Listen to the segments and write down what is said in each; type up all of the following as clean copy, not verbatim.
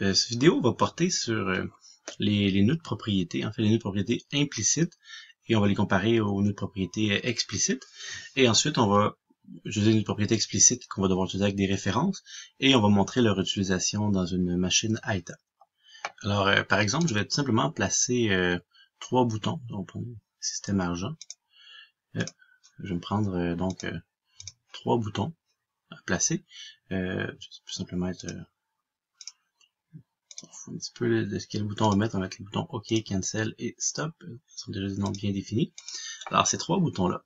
Cette vidéo va porter sur les nœuds de propriété, en fait les nœuds de propriété implicites, et on va les comparer aux nœuds de propriété explicites. Et ensuite, on va utiliser les nœuds de propriété explicites qu'on va devoir utiliser avec des références, et on va montrer leur utilisation dans une machine AITA. Alors, par exemple, je vais tout simplement placer 3 boutons, donc pour le système argent. Je vais me prendre donc 3 boutons à placer. Je vais tout simplement être un petit peu de quel bouton on va mettre. On va mettre les boutons OK, Cancel et Stop. Ils sont déjà des noms bien définis. Alors, ces 3 boutons-là.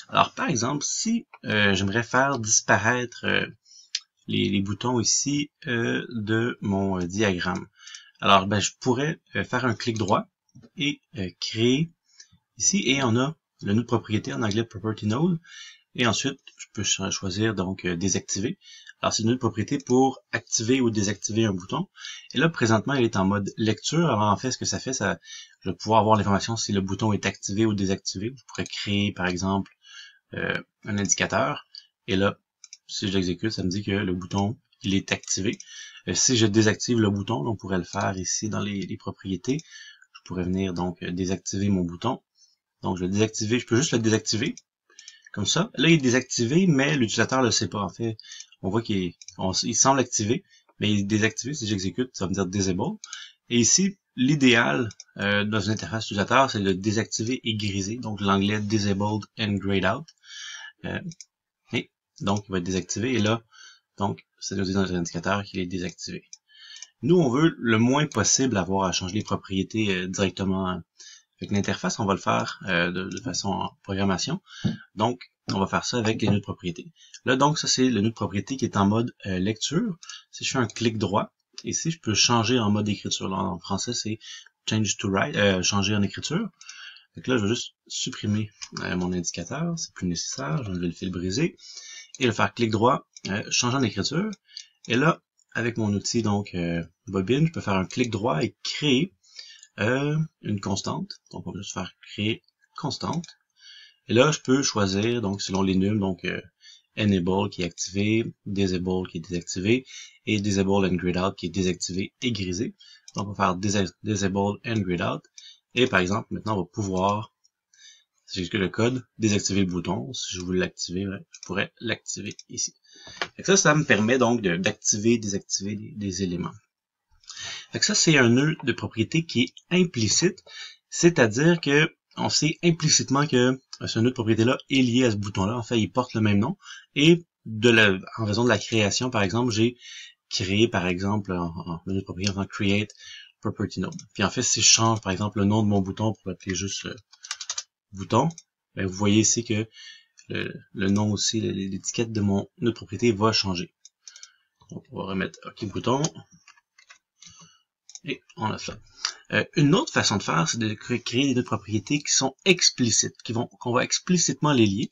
Alors, par exemple, si j'aimerais faire disparaître les boutons ici de mon diagramme. Alors, je pourrais faire un clic droit et créer ici. Et on a le nœud de propriété, en anglais Property Node. Et ensuite, je peux choisir donc désactiver. Alors, c'est le nœud de propriété pour activer ou désactiver un bouton. Et là, présentement, il est en mode lecture. Alors, en fait, ce que ça fait, je vais pouvoir avoir l'information si le bouton est activé ou désactivé. Je pourrais créer, par exemple, un indicateur. Et là, si je l'exécute, ça me dit que le bouton, il est activé. Si je désactive le bouton, on pourrait le faire ici dans les propriétés. Je pourrais venir donc désactiver mon bouton. Donc, je vais le désactiver. Je peux juste le désactiver. Comme ça. Là, il est désactivé, mais l'utilisateur ne le sait pas. En fait, on voit qu'il semble activé, mais il est désactivé. Si j'exécute, ça va me dire Disable. Et ici, l'idéal dans une interface utilisateur, c'est de désactiver et griser. Donc, l'anglais Disabled and Grayed Out. Et donc, il va être désactivé. Et là, donc, ça nous dit dans notre indicateur qu'il est désactivé. Nous, on veut le moins possible avoir à changer les propriétés directement avec l'interface. On va le faire de façon en programmation. Donc, on va faire ça avec les nœuds de propriété. Là, donc, ça, c'est le nœud de propriété qui est en mode lecture. Si je fais un clic droit, ici, je peux changer en mode écriture. Là, en français, c'est change to write, changer en écriture. Donc là, je vais juste supprimer mon indicateur. C'est plus nécessaire. Je vais enlever le fil brisé. Et le faire clic droit, changer en écriture. Et là, avec mon outil, donc, bobine, je peux faire un clic droit et créer une constante. Donc, on va juste faire créer constante. Et là, je peux choisir, donc, selon les nums, donc, enable qui est activé, disable qui est désactivé, et disable and grayed out qui est désactivé et grisé. Donc, on va faire disable and grayed out. Et par exemple, maintenant, on va pouvoir, si j'exécute le code, désactiver le bouton. Si je voulais l'activer, je pourrais l'activer ici. Et ça me permet donc d'activer, désactiver des éléments. Fait que ça, c'est un nœud de propriété qui est implicite, c'est-à-dire que on sait implicitement que ce nœud de propriété-là est lié à ce bouton-là. En fait, il porte le même nom. Et en raison de la création, par exemple, j'ai créé, par exemple, en nœud de propriété, en create property node. Puis en fait, si je change, par exemple, le nom de mon bouton pour l'appeler juste bouton, vous voyez ici que le nom aussi, l'étiquette de mon nœud de propriété va changer. Donc, on va remettre OK bouton. Et on a fait. Une autre façon de faire, c'est de créer des nœuds de propriété qui sont explicites, qu'on va explicitement les lier.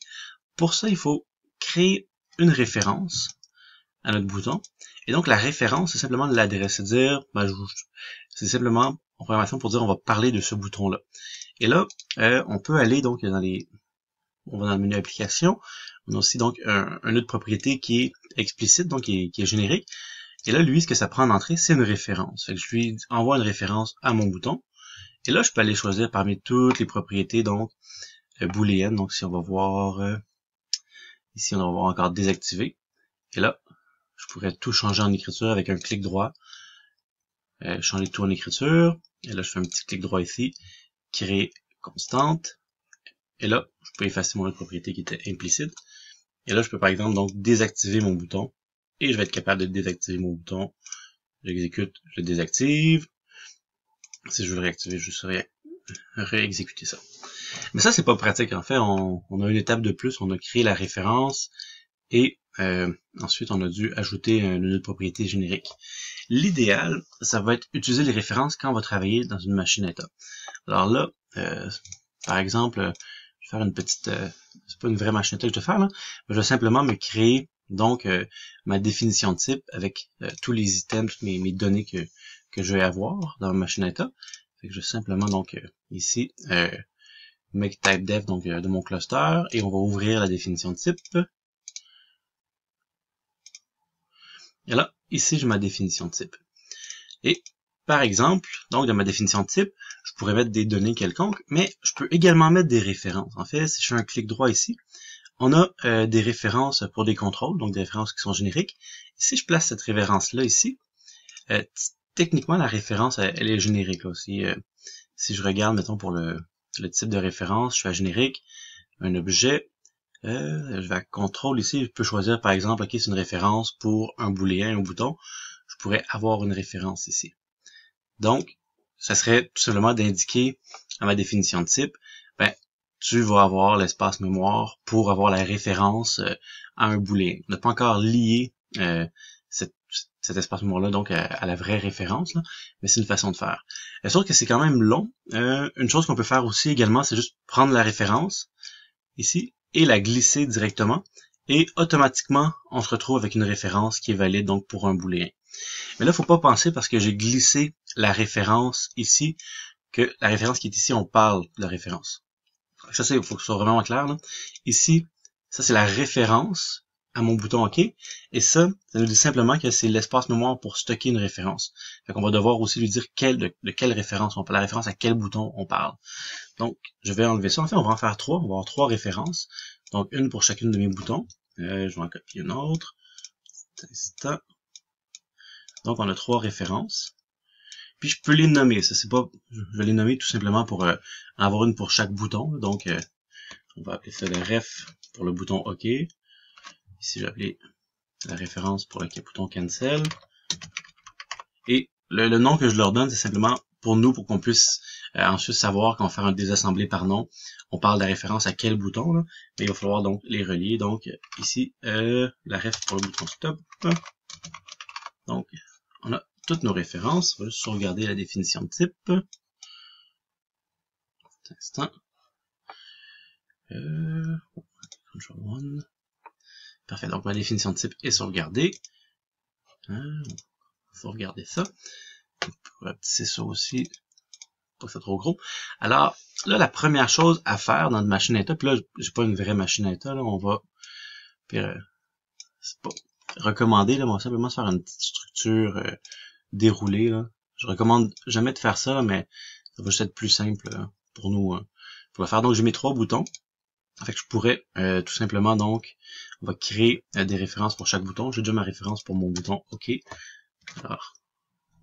Pour ça, il faut créer une référence à notre bouton. Et donc, la référence, c'est simplement de l'adresse. C'est-à-dire, c'est simplement en programmation pour dire on va parler de ce bouton-là. Et là, on peut aller donc on va dans le menu application. On a aussi donc un nœud de propriété qui est explicite, donc qui est générique. Et là, lui, ce que ça prend en entrée, c'est une référence. Fait que je lui envoie une référence à mon bouton. Et là, je peux aller choisir parmi toutes les propriétés, donc, booléennes. Donc, si on va voir, ici, on va voir encore désactiver. Et là, je pourrais tout changer en écriture avec un clic droit. Changer tout en écriture. Et là, je fais un petit clic droit ici. Créer constante. Et là, je peux effacer mon autre propriété qui était implicite. Et là, je peux, par exemple, donc, désactiver mon bouton. Et je vais être capable de désactiver mon bouton. J'exécute, je le désactive. Si je veux le réactiver, je saurais réexécuter ça. Mais ça, c'est pas pratique. En fait, on a une étape de plus. On a créé la référence et ensuite, on a dû ajouter un nœud de propriété générique. L'idéal, ça va être utiliser les références quand on va travailler dans une machine AITA. Alors là, par exemple, je vais faire une petite... c'est pas une vraie machine AITA que je vais faire, là. Mais je vais simplement me créer donc ma définition de type avec tous les items, toutes mes données que je vais avoir dans ma machine AITA. Fait que je vais simplement donc ici make type def donc de mon cluster et on va ouvrir la définition de type. Et là, ici j'ai ma définition de type. Et par exemple, donc dans ma définition de type, je pourrais mettre des données quelconques, mais je peux également mettre des références. En fait, si je fais un clic droit ici, on a des références pour des contrôles, donc des références qui sont génériques. Si je place cette référence-là ici, techniquement, la référence, elle est générique. Là. Si je regarde, mettons, pour le type de référence, je fais à générique, un objet, je vais à contrôle ici, je peux choisir, par exemple, ok, c'est une référence pour un booléen, un bouton, je pourrais avoir une référence ici. Donc, ça serait tout simplement d'indiquer à ma définition de type, ben, tu vas avoir l'espace mémoire pour avoir la référence à un booléen. On n'a pas encore lié cet espace mémoire-là donc à la vraie référence, là, mais c'est une façon de faire. Sauf que c'est quand même long. Une chose qu'on peut faire aussi également, c'est juste prendre la référence ici et la glisser directement et automatiquement on se retrouve avec une référence qui est valide donc pour un booléen. Mais là, faut pas penser parce que j'ai glissé la référence ici, que la référence qui est ici, on parle de la référence. Ça, il faut que ce soit vraiment clair. Là. Ici, ça c'est la référence à mon bouton OK. Et ça nous dit simplement que c'est l'espace mémoire pour stocker une référence. Fait qu'on va devoir aussi lui dire de quelle référence on parle, la référence à quel bouton on parle. Donc, je vais enlever ça. En fait, on va en faire 3. On va avoir 3 références. Donc, une pour chacune de mes boutons. Je vais en copier une autre. Instant. Donc, on a 3 références. Puis, je peux les nommer. Ça, c'est pas, je vais les nommer tout simplement pour en avoir une pour chaque bouton. Donc, on va appeler ça le ref pour le bouton OK. Ici, j'ai appelé la référence pour le bouton cancel. Et le nom que je leur donne, c'est simplement pour nous, pour qu'on puisse ensuite savoir quand on fait un désassemblé par nom, on parle de la référence à quel bouton. Là. Mais il va falloir donc les relier. Donc, ici, la ref pour le bouton stop. Donc, on a toutes nos références. On va juste sauvegarder la définition de type. Un instant. Control 1. Parfait. Donc, ma définition de type est sauvegardée. Faut regarder ça. On peut rapetisser ça aussi. Pas que c'est trop gros. Alors, là, la première chose à faire dans une machine état, puis là, j'ai pas une vraie machine état, là, on va, c'est pas recommandé, là, on va simplement se faire une petite structure déroulée, là. Je recommande jamais de faire ça, là, mais ça va juste être plus simple pour nous pour le faire. Donc, j'ai mes 3 boutons. En fait, je pourrais tout simplement, donc, on va créer des références pour chaque bouton. J'ai déjà ma référence pour mon bouton OK. Alors,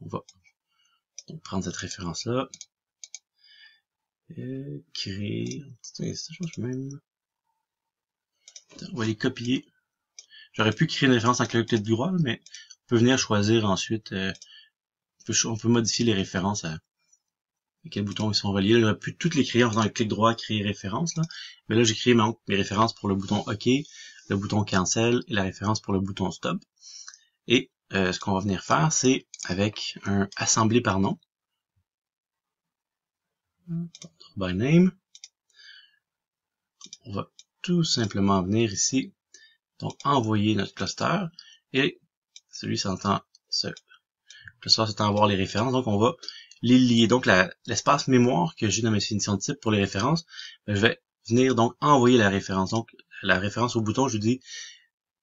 on va donc prendre cette référence-là. Créer. Ça change même. On va les copier. J'aurais pu créer une référence en clic droit, mais on peut venir choisir ensuite. On peut modifier les références à quel bouton ils sont reliés. J'aurais pu toutes les créer en faisant un clic droit, créer référence. Là. Mais là, j'ai créé mes références pour le bouton OK, le bouton cancel et la référence pour le bouton stop. Et ce qu'on va venir faire, c'est avec un assemblé par nom. By name. On va tout simplement venir ici, donc envoyer notre cluster, et celui s'entend ce cluster s'entend avoir les références, donc on va les lier. Donc l'espace mémoire que j'ai dans ma définition de type pour les références, je vais venir donc envoyer la référence. Donc la référence au bouton, je dis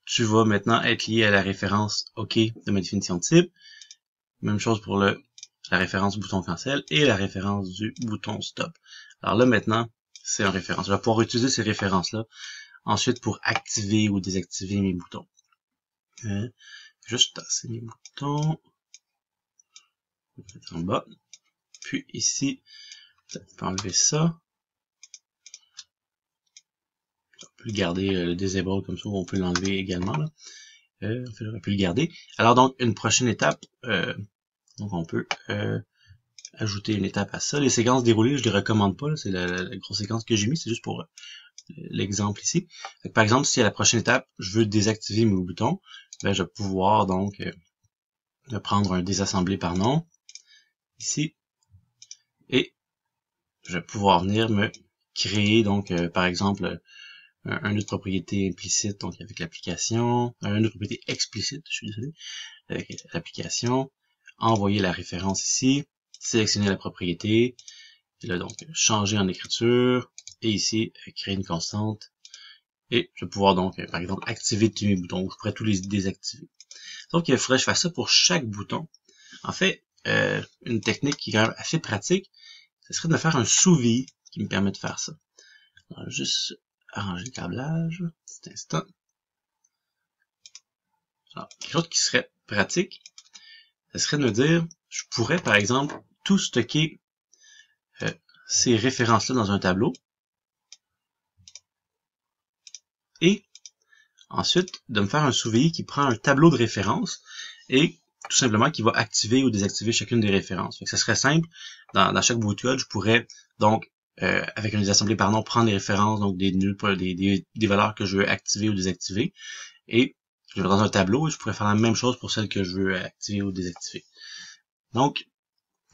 tu vas maintenant être lié à la référence OK de ma définition de type. Même chose pour la référence du bouton cancel et la référence du bouton stop. Alors là maintenant, c'est une référence. Je vais pouvoir utiliser ces références-là ensuite pour activer ou désactiver mes boutons. Juste tasser mes boutons. Je vais mettre en bas. Puis ici, on peut enlever ça. On peut le garder, le disable comme ça, on peut l'enlever également. Là. On peut le garder. Alors donc, une prochaine étape, donc on peut ajouter une étape à ça. Les séquences déroulées, je les recommande pas. C'est la grosse séquence que j'ai mis, c'est juste pour l'exemple ici. Donc, par exemple, si à la prochaine étape, je veux désactiver mes boutons, ben, je vais pouvoir donc prendre un désassemblé par nom ici et je vais pouvoir venir me créer donc par exemple une autre propriété implicite donc avec l'application, une autre propriété explicite, je suis désolé, avec l'application, envoyer la référence ici, sélectionner la propriété, et là donc changer en écriture et ici créer une constante et je vais pouvoir donc par exemple activer tous mes boutons ou je pourrais tous les désactiver. Donc il faudrait que je fasse ça pour chaque bouton. En fait, une technique qui est quand même assez pratique, ce serait de me faire un sous-vide qui me permet de faire ça. Alors, juste arranger le câblage, petit instant. Alors, quelque chose qui serait pratique, ce serait de me dire, je pourrais par exemple tout stocker ces références-là dans un tableau, et ensuite de me faire un sous-vide qui prend un tableau de références et tout simplement qui va activer ou désactiver chacune des références. Ça serait simple, dans chaque bout de code, je pourrais donc avec une assemblée par nom, prendre les références, donc des valeurs que je veux activer ou désactiver, et je vais dans un tableau et je pourrais faire la même chose pour celles que je veux activer ou désactiver. Donc,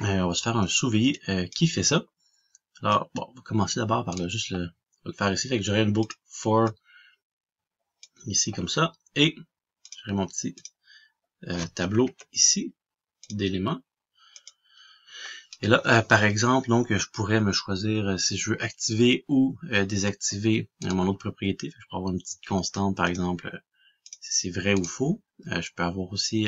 on va se faire un sous-vide qui fait ça. Alors, bon, on va commencer d'abord par juste le faire ici. Fait que j'aurai une boucle for ici comme ça, et j'aurai mon petit tableau ici d'éléments. Et là, par exemple, donc, je pourrais me choisir si je veux activer ou désactiver mon autre propriété. Je peux avoir une petite constante, par exemple, si c'est vrai ou faux. Je peux avoir aussi,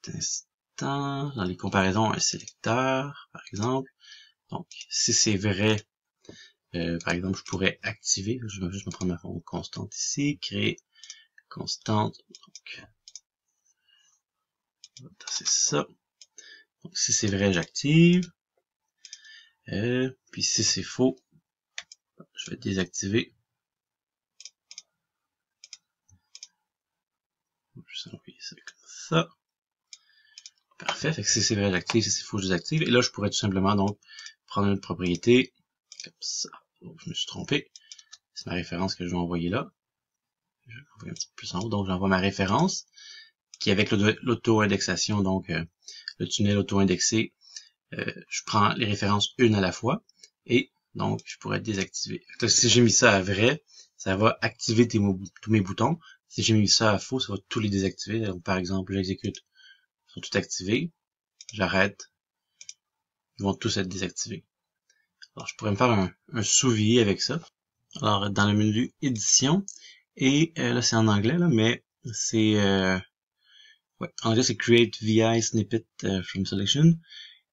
petit instant, dans les comparaisons, un sélecteur, par exemple. Donc, si c'est vrai, par exemple, je pourrais activer. Je vais juste me prendre ma constante ici, créer constante. Donc, c'est ça. Donc, si c'est vrai, j'active. Puis si c'est faux, je vais désactiver. Je vais envoyer ça comme ça. Parfait. Fait que si c'est vrai, j'active. Si c'est faux, je désactive. Et là, je pourrais tout simplement donc prendre une propriété comme ça. Donc, je me suis trompé. C'est ma référence que je vais envoyer là. Je vais envoyer un petit peu plus en haut. Donc, j'envoie ma référence qui est avec l'auto-indexation, donc le tunnel auto-indexé. Je prends les références une à la fois et donc je pourrais désactiver. Donc, si j'ai mis ça à vrai, ça va activer tous mes boutons. Si j'ai mis ça à faux, ça va tous les désactiver. Donc, par exemple, j'exécute, ils sont tous activés. J'arrête, ils vont tous être désactivés. Alors, je pourrais me faire un sous-vide avec ça. Alors, dans le menu édition, et là c'est en anglais, là, mais c'est ouais, en anglais c'est create VI snippet from selection.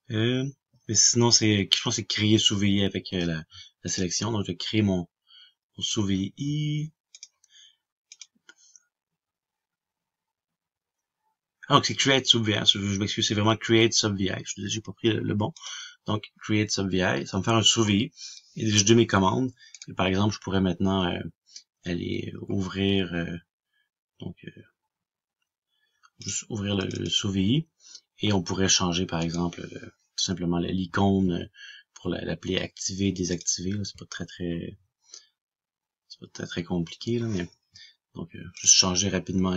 Mais sinon, je pense que c'est créer sous-VI avec la sélection. Donc, je vais créer mon sous-VI. Ah, donc c'est create sub-VI. Je m'excuse, c'est vraiment create sub-VI. J'ai pas pris le bon. Donc, create sub-VI. Ça va me faire un sous-VI. Et j'ai deux mes commandes. Et par exemple, je pourrais maintenant aller ouvrir juste ouvrir le sous-VI. Et on pourrait changer, par exemple, tout simplement l'icône pour l'appeler activer, désactiver. C'est pas très compliqué, là, mais donc juste changer rapidement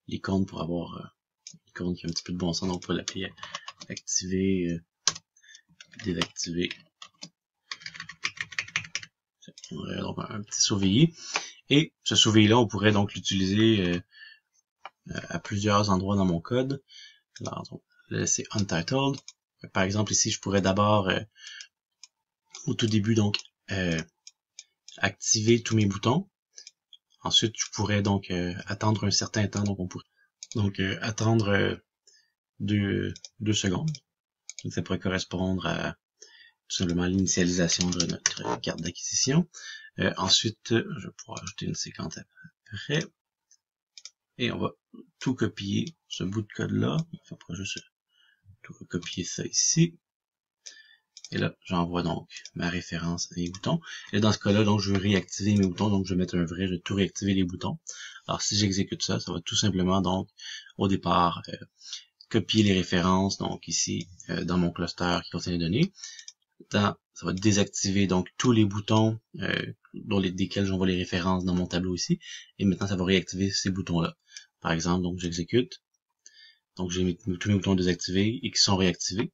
l'icône pour avoir l'icône qui a un petit peu de bon sens. Donc on peut l'appeler activer, désactiver. Donc un petit sous-VI. Et ce sous-VI là, on pourrait donc l'utiliser à plusieurs endroits dans mon code. Alors, donc, là, c'est untitled. Par exemple, ici, je pourrais d'abord, au tout début, donc, activer tous mes boutons. Ensuite, je pourrais donc attendre un certain temps. Donc, on pourrait donc attendre 2 secondes. Donc, ça pourrait correspondre à tout simplement l'initialisation de notre carte d'acquisition. Ensuite, je vais pouvoir ajouter une séquence après. Et on va tout copier ce bout de code-là. On pourra juste tout copier ça ici. Et là, j'envoie donc ma référence à mes boutons. Et dans ce cas-là, donc, je veux réactiver mes boutons. Donc, je vais mettre un vrai, je vais tout réactiver les boutons. Alors, si j'exécute ça, ça va tout simplement, donc, au départ, copier les références, donc ici, dans mon cluster qui contient les données. Ça va désactiver, donc, tous les boutons desquels j'envoie les références dans mon tableau ici. Et maintenant, ça va réactiver ces boutons-là. Par exemple, donc, j'exécute. Donc, j'ai mis tous mes boutons désactivés et qui sont réactivés.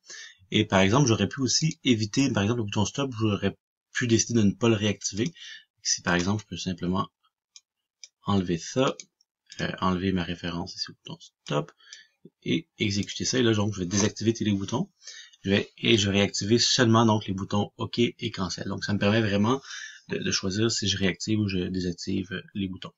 Et par exemple, j'aurais pu aussi éviter, par exemple, le bouton stop, j'aurais pu décider de ne pas le réactiver. Si par exemple, je peux simplement enlever ça, enlever ma référence ici au bouton stop, et exécuter ça. Et là, donc, je vais désactiver tous les boutons. Je vais réactiver seulement donc les boutons OK et cancel. Donc, ça me permet vraiment de choisir si je réactive ou je désactive les boutons.